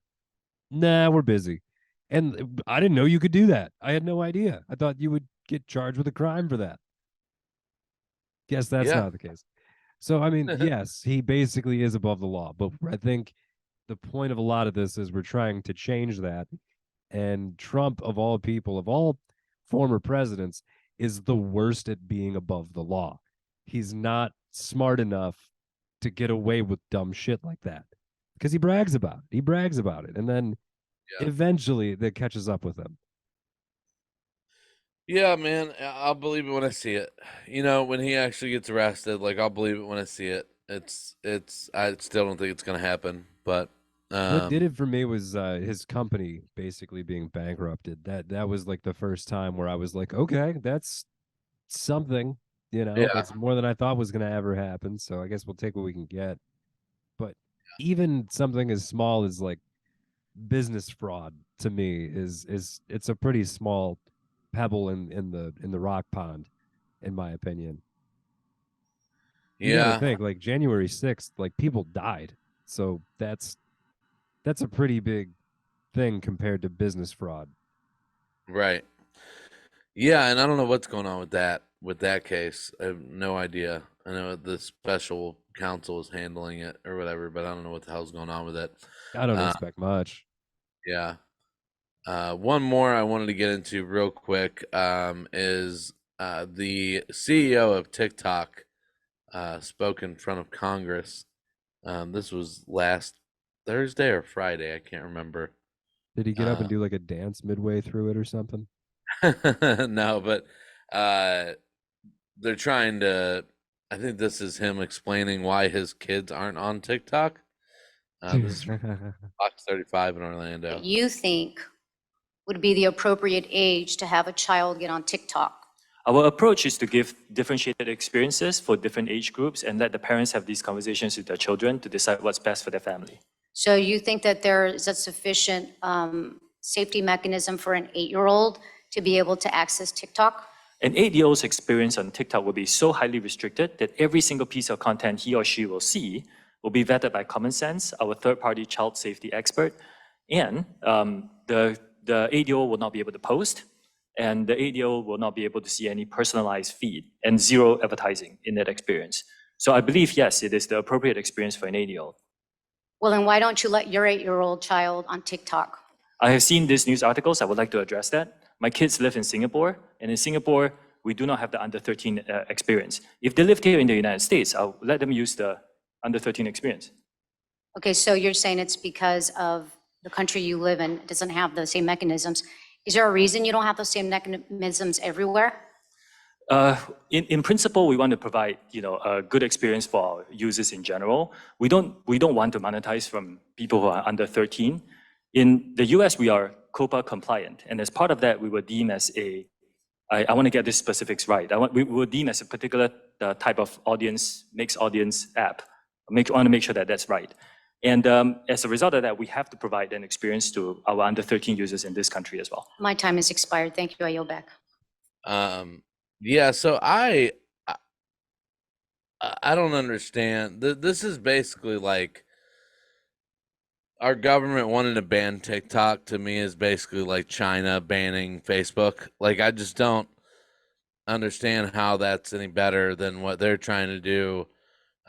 nah, we're busy. And I didn't know you could do that. I had no idea. I thought you would get charged with a crime for that. Guess that's not the case. So, I mean, yes, he basically is above the law. But I think the point of a lot of this is we're trying to change that. And Trump, of all people, of all former presidents, is the worst at being above the law. He's not smart enough to get away with dumb shit like that because he brags about it. And then eventually that catches up with him. Yeah, man, I'll believe it when I see it. You know, when he actually gets arrested, like, I'll believe it when I see it. I still don't think it's going to happen, but what did it for me was his company basically being bankrupted. That was like the first time where I was like, okay, that's something. You know, it's more than I thought was going to ever happen. So I guess we'll take what we can get. But even something as small as like business fraud to me is it's a pretty small pebble in the rock pond, in my opinion. You gotta think, like, January 6th, like, people died. So that's a pretty big thing compared to business fraud. Right. Yeah, and I don't know what's going on with that case. I have no idea. I know the special counsel is handling it or whatever, but I don't know what the hell's going on with it. I don't expect much. Yeah. One more I wanted to get into real quick is the CEO of TikTok spoke in front of Congress. This was last Thursday or Friday. I can't remember. Did he get up and do like a dance midway through it or something? No, but they're trying to. I think this is him explaining why his kids aren't on TikTok. This is from Fox 35 in Orlando. You think would be the appropriate age to have a child get on TikTok? Our approach is to give differentiated experiences for different age groups and let the parents have these conversations with their children to decide what's best for their family. So you think that there is a sufficient safety mechanism for an 8-year-old to be able to access TikTok? An 8-year-old's experience on TikTok will be so highly restricted that every single piece of content he or she will see will be vetted by Common Sense, our third-party child safety expert, and the 8-year-old will not be able to post, and the 8-year-old will not be able to see any personalized feed and zero advertising in that experience. So I believe, yes, it is the appropriate experience for an 8-year-old. Well, then why don't you let your 8-year-old child on TikTok? I have seen these news articles. I would like to address that. My kids live in Singapore, and in Singapore, we do not have the under 13 experience. If they lived here in the United States, I'll let them use the under 13 experience. Okay, so you're saying it's because of the country you live in doesn't have the same mechanisms. Is there a reason you don't have those same mechanisms everywhere? In principle, we want to provide a good experience for our users in general. We don't want to monetize from people who are under 13. In the US, we are COPPA compliant, and as part of that, we were deemed as I want to get the specifics right. We were deemed as a particular type of audience, mixed audience app. I want to make sure that that's right. And as a result of that, we have to provide an experience to our under 13 users in this country as well. My time has expired. Thank you. I yield back. Yeah, so I don't understand. This is basically like our government wanting to ban TikTok. To me is basically like China banning Facebook. Like, I just don't understand how that's any better than what they're trying to do.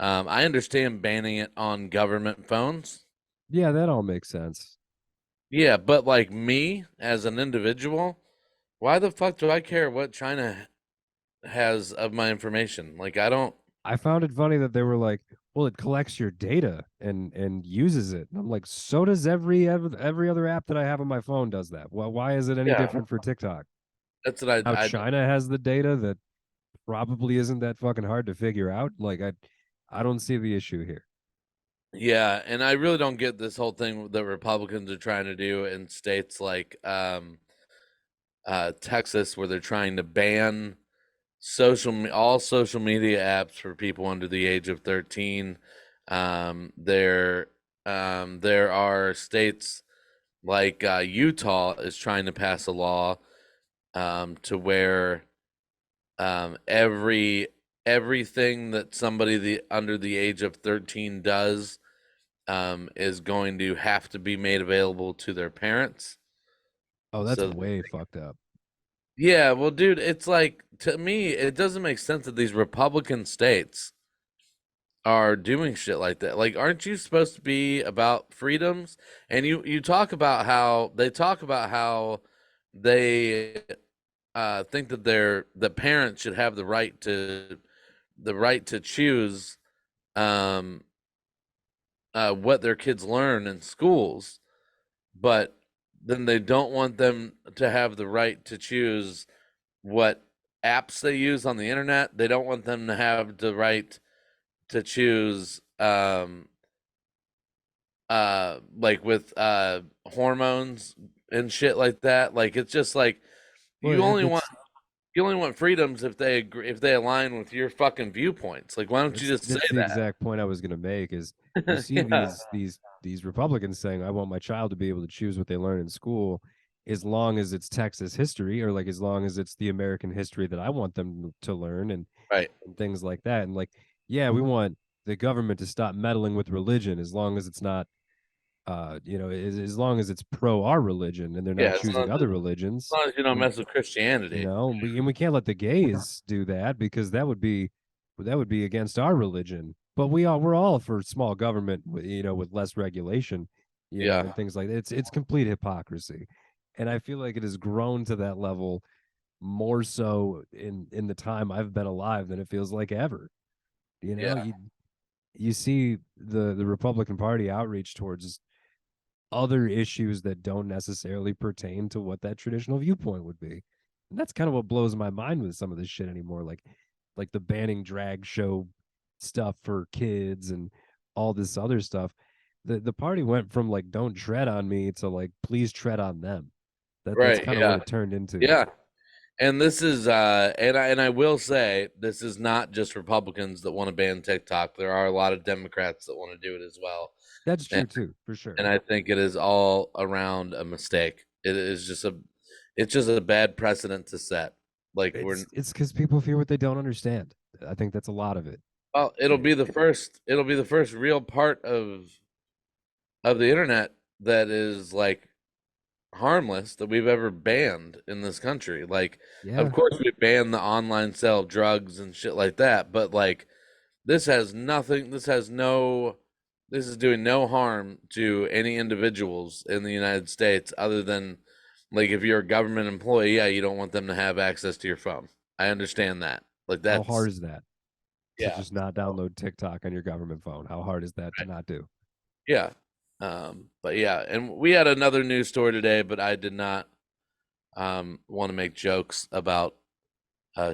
I understand banning it on government phones. Yeah, that all makes sense. Yeah, but like me as an individual, why the fuck do I care what China has of my information? Like, I don't. I found it funny that they were like, well, it collects your data and uses it. And I'm like, so does every other app that I have on my phone does that. Well, why is it any different for TikTok? That's what How China has the data that probably isn't that fucking hard to figure out. Like, I don't see the issue here. Yeah, and I really don't get this whole thing that Republicans are trying to do in states like Texas, where they're trying to ban all social media apps for people under the age of 13. There are states like Utah is trying to pass a law to where everything that somebody under the age of 13 does is going to have to be made available to their parents. Oh, that's way fucked up. Yeah, well, dude, it's like, to me, it doesn't make sense that these Republican states are doing shit like that. Like, aren't you supposed to be about freedoms? And you talk about how they think that the parents should have the right to choose what their kids learn in schools, but then they don't want them to have the right to choose what apps they use on the internet. They don't want them to have the right to choose like with hormones and shit like that. Like, it's just like you only want freedoms if they align with your fucking viewpoints. Like, why don't you just say that's the that? exact point I was gonna make is you see these Republicans saying, I want my child to be able to choose what they learn in school as long as it's Texas history, or like as long as it's the American history that I want them to learn, and things like that. And like, yeah, we want the government to stop meddling with religion as long as it's not as long as it's pro our religion and they're not choosing other religions. As long as you don't mess with Christianity. We can't let the gays do that, because that would be against our religion. But we're all for small government, with less regulation, and things like that. It's complete hypocrisy. And I feel like it has grown to that level more so in the time I've been alive than it feels like ever. You see the Republican Party outreach towards other issues that don't necessarily pertain to what that traditional viewpoint would be. And that's kind of what blows my mind with some of this shit anymore. Like like the banning drag show stuff for kids and all this other stuff. The party went from like don't tread on me to like please tread on them. That's Right. kind of Yeah. what it turned into. Yeah. And this is and I will say this is not just Republicans that want to ban TikTok. There are a lot of Democrats that want to do it as well. That's true And, too, for sure. and I think it is all around a mistake. It's just a bad precedent to set. Like It's because people fear what they don't understand. I think that's a lot of it. well, it'll be the first real part of the internet that is like harmless that we've ever banned in this country. Like, Yeah. of course, we banned the online sale of drugs and shit like that, but like, this has nothing. This is doing no harm to any individuals in the United States, other than like if you're a government employee, yeah, you don't want them to have access to your phone. I understand that. Like, that's How hard is that? Yeah. To just not download TikTok on your government phone. How hard is that to not do? Yeah. But yeah, and we had another news story today, but I did not want to make jokes about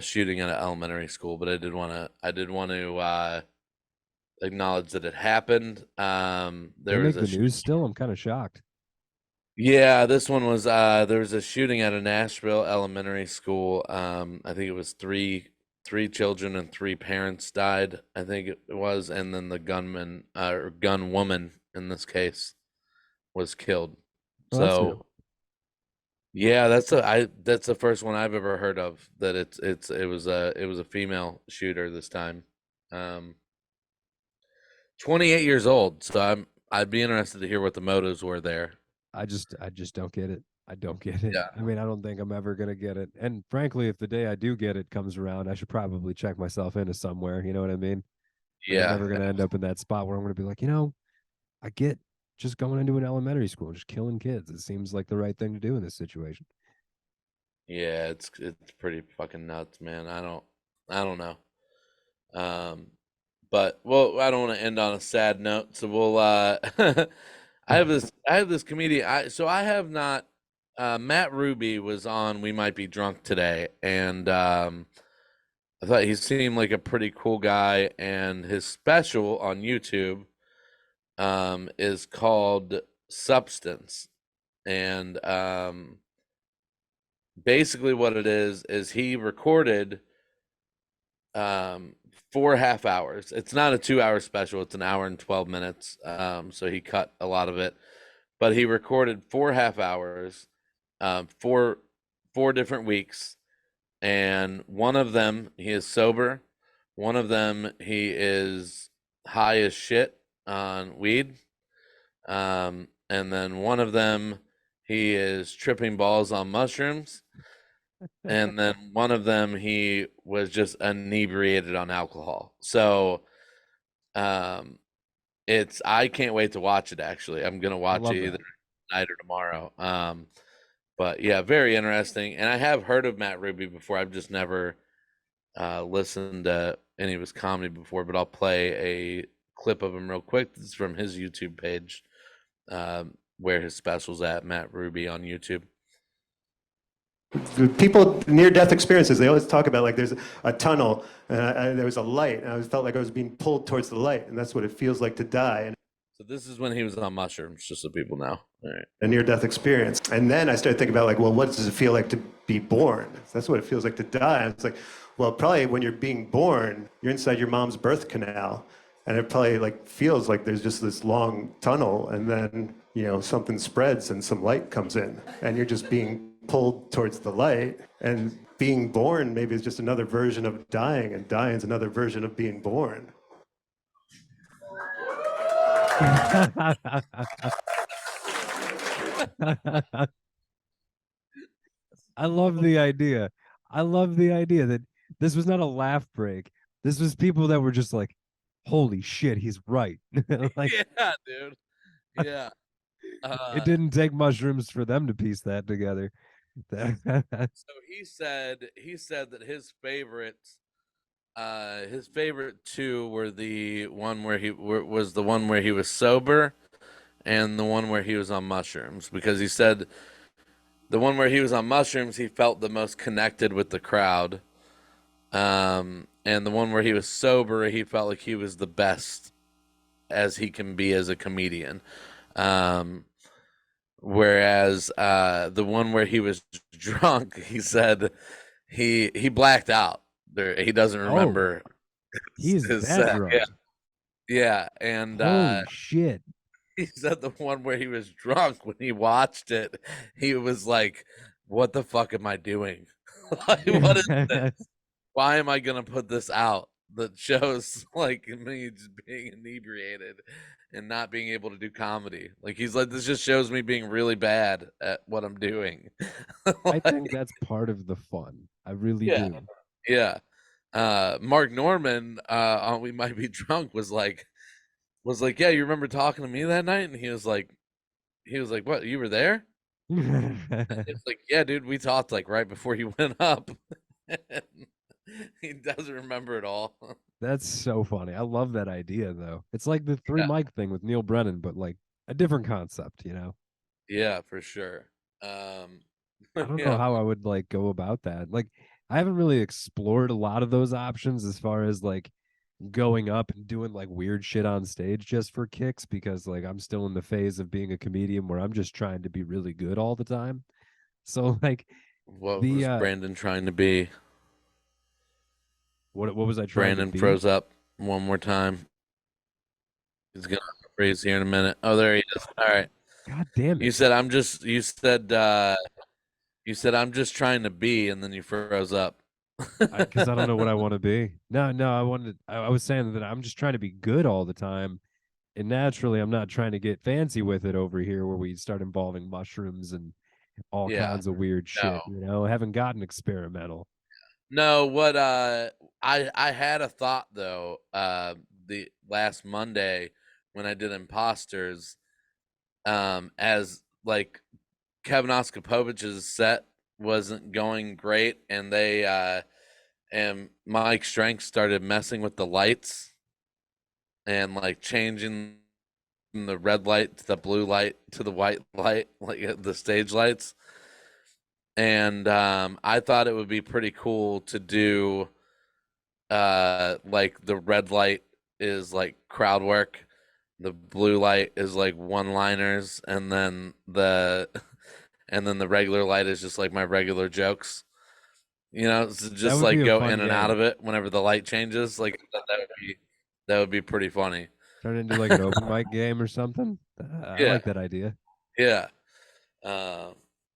shooting at an elementary school, but I did want to acknowledge that it happened. They make the news still? I'm kind of shocked. Yeah, this one was there was a shooting at a Nashville elementary school. I think it was three children and 3 parents died, I think it was, and then the gunman or gun woman in this case was killed. Oh, that's So new. yeah, that's the first one I've ever heard of that it was a female shooter this time. 28 years old, so I'd be interested to hear what the motives were there. I just don't get it. I don't get it. Yeah. I mean, I don't think I'm ever gonna get it. And frankly, if the day I do get it comes around, I should probably check myself into somewhere. You know what I mean? Like, Yeah. I'm never gonna end up in that spot where I'm gonna be like, I get just going into an elementary school, just killing kids. It seems like the right thing to do in this situation. Yeah, it's pretty fucking nuts, man. I don't know. But well, I don't want to end on a sad note, so we'll I have this comedian. I have not Matt Ruby was on We Might Be Drunk today, and I thought he seemed like a pretty cool guy, and his special on YouTube is called Substance. And basically what it is he recorded 4 half hours. It's not a 2-hour special, it's an hour and 12 minutes. So he cut a lot of it, but he recorded 4 half hours, four different weeks, and one of them he is sober, one of them he is high as shit on weed, and then one of them he is tripping balls on mushrooms, and then one of them he was just inebriated on alcohol. So I can't wait to watch it. Actually, I'm gonna watch it either tonight or tomorrow. But yeah, very interesting. And I have heard of Matt Ruby before. I've just never listened to any of his comedy before. But I'll play a clip of him real quick. This is from his YouTube page, where his special's at, Matt Ruby on YouTube. People near-death experiences, they always talk about like there's a tunnel and there was a light, and I felt like I was being pulled towards the light, and that's what it feels like to die. And So this is when he was on mushrooms, just so people know. All right. a near-death experience. And then I started thinking about like, well, what does it feel like to be born? That's what it feels like to die. And it's like, well, probably when you're being born, you're inside your mom's birth canal, and it probably like feels like there's just this long tunnel, and then something spreads and some light comes in, and you're just being pulled towards the light. And being born maybe is just another version of dying, and dying is another version of being born. I love the idea. I love the idea that this was not a laugh break. This was people that were just like, holy shit, he's right. Like, yeah, dude. Yeah. it didn't take mushrooms for them to piece that together. So he said that his favorite 2 were the one where he was the one where he was sober, and the one where he was on mushrooms, because he said the one where he was on mushrooms he felt the most connected with the crowd, And the one where he was sober, he felt like he was the best as he can be as a comedian. Whereas the one where he was drunk, he said he blacked out. He doesn't remember He's his that set. drunk. Yeah, and Holy shit. he said the one where he was drunk, when he watched it, he was like, "What the fuck am I doing? Like, what is this? Why am I gonna put this out that shows like me just being inebriated and not being able to do comedy?" Like, he's like, "This just shows me being really bad at what I'm doing." I think that's part of the fun. I really Yeah, do. yeah. Mark Norman on We Might Be Drunk was like, "Yeah, you remember talking to me that night?" And he was like, "What? You were there?" It's like, "Yeah, dude, we talked like right before you went up." He doesn't remember it all. That's so funny. I love that idea though. It's like the three mic thing with Neil Brennan, but like a different concept, you know? Yeah, for sure. I don't know Yeah, how I would like go about that. Like I haven't really explored a lot of those options as far as like going up and doing like weird shit on stage just for kicks, because like I'm still in the phase of being a comedian where I'm just trying to be really good all the time. So like what the was Brandon trying to be? what was I trying to Brandon be? froze up one more time. He's gonna freeze here in a minute. Oh, there he is. All right. God damn You it. said you said I'm just trying to be, and then you froze up. Because I don't know what I want to be. No, I was saying that I'm just trying to be good all the time. And naturally, I'm not trying to get fancy with it over here where we start involving mushrooms and all Yeah. kinds of weird shit, you know? I haven't gotten experimental. No, what I had a thought though, the last Monday when I did Imposters, as like Kevin Oskapovich's set wasn't going great, and they and Mike Strength started messing with the lights and like changing the red light to the blue light to the white light, like the stage lights. And I thought it would be pretty cool to do like the red light is like crowd work, the blue light is like one liners, and then the regular light is just like my regular jokes, you know, so just would be like a go fun in and out game. of it whenever the light changes. Like that would be pretty funny. Turn into like an open mic game or something. I Yeah, like that idea. yeah.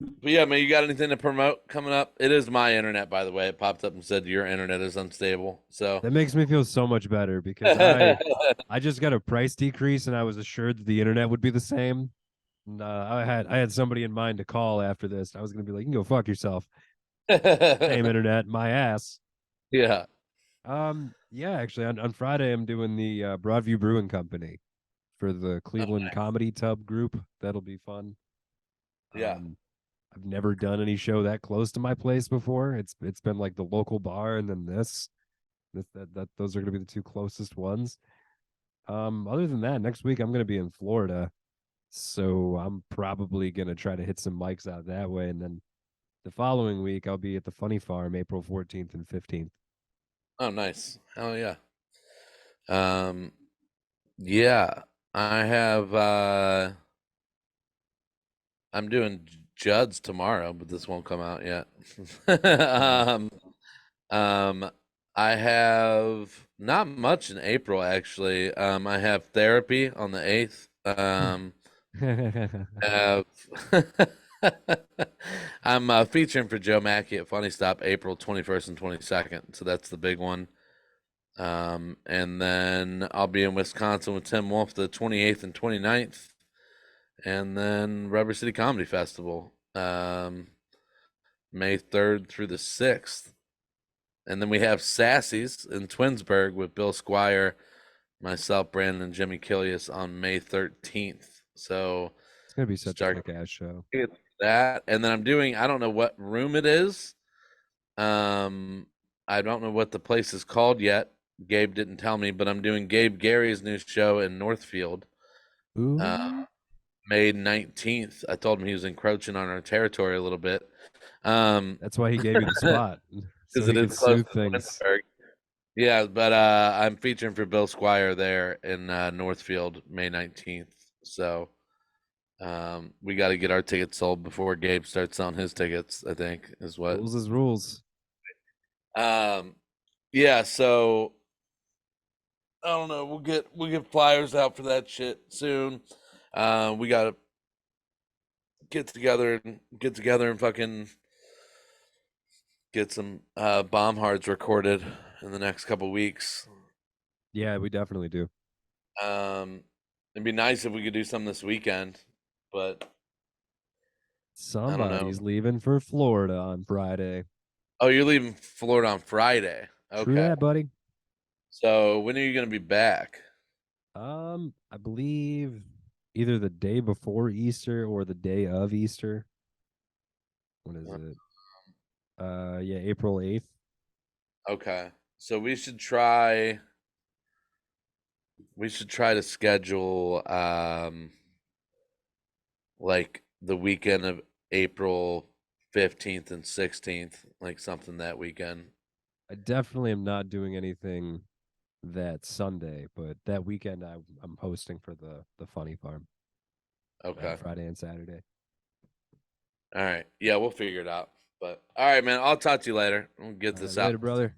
But yeah, man, you got anything to promote coming up? It is my internet, by the way. It popped up and said your internet is unstable. So That makes me feel so much better because I just got a price decrease and I was assured that the internet would be the same. And, I had somebody in mind to call after this. I was gonna be like, you can go fuck yourself. Same internet, my ass. Yeah. Yeah, actually on Friday I'm doing the Broadview Brewing Company for the Cleveland Comedy Tub group. That'll be fun. Yeah. I've never done any show that close to my place before. It's been like the local bar and then this. Those are gonna be the two closest ones. Other than that, next week I'm gonna be in Florida. So I'm probably gonna try to hit some mics out that way. And then the following week I'll be at the Funny Farm April 14th and 15th. Oh, nice. Hell yeah. Yeah, I have I'm doing Judd's tomorrow, but this won't come out yet. I have not much in April actually. I have therapy on the 8th. Have I'm featuring for Joe Mackey at Funny Stop April 21st and 22nd, so that's the big one. And then I'll be in Wisconsin with Tim Wolf the 28th and 29th, and then Rubber City Comedy Festival, May 3rd through the 6th. And then we have Sassy's in Twinsburg with Bill Squire, myself, Brandon, and Jimmy Killius on May 13th. So it's gonna be such a kick-ass show. That, and then I'm doing, I don't know what room it is. I don't know what the place is called yet. Gabe didn't tell me, but I'm doing Gabe Gary's new show in Northfield. May 19th. I told him he was encroaching on our territory a little bit. That's why he gave you the spot. So because he it could is close sue to things. Lynchburg. Yeah, but I'm featuring for Bill Squire there in Northfield May 19th. So we got to get our tickets sold before Gabe starts selling his tickets, I think is what. Rules is rules. Yeah, so I don't know. We'll get flyers out for that shit soon. We got to get together and fucking get some bomb hards recorded in the next couple weeks. Yeah, we definitely do. It'd be nice if we could do something this weekend, but I don't know. Somebody's leaving for Florida on Friday. Oh, you're leaving Florida on Friday. True Okay. that, buddy. So when are you gonna be back? I believe either the day before Easter or the day of Easter. What is it? Yeah, April 8th. Okay. So we should try to schedule like the weekend of April 15th and 16th, like something that weekend. I definitely am not doing anything that Sunday, but that weekend I'm hosting for the Funny Farm. Okay. Friday and Saturday. All right. Yeah, we'll figure it out. But all right, man, I'll talk to you later. We'll get this out. Later, brother.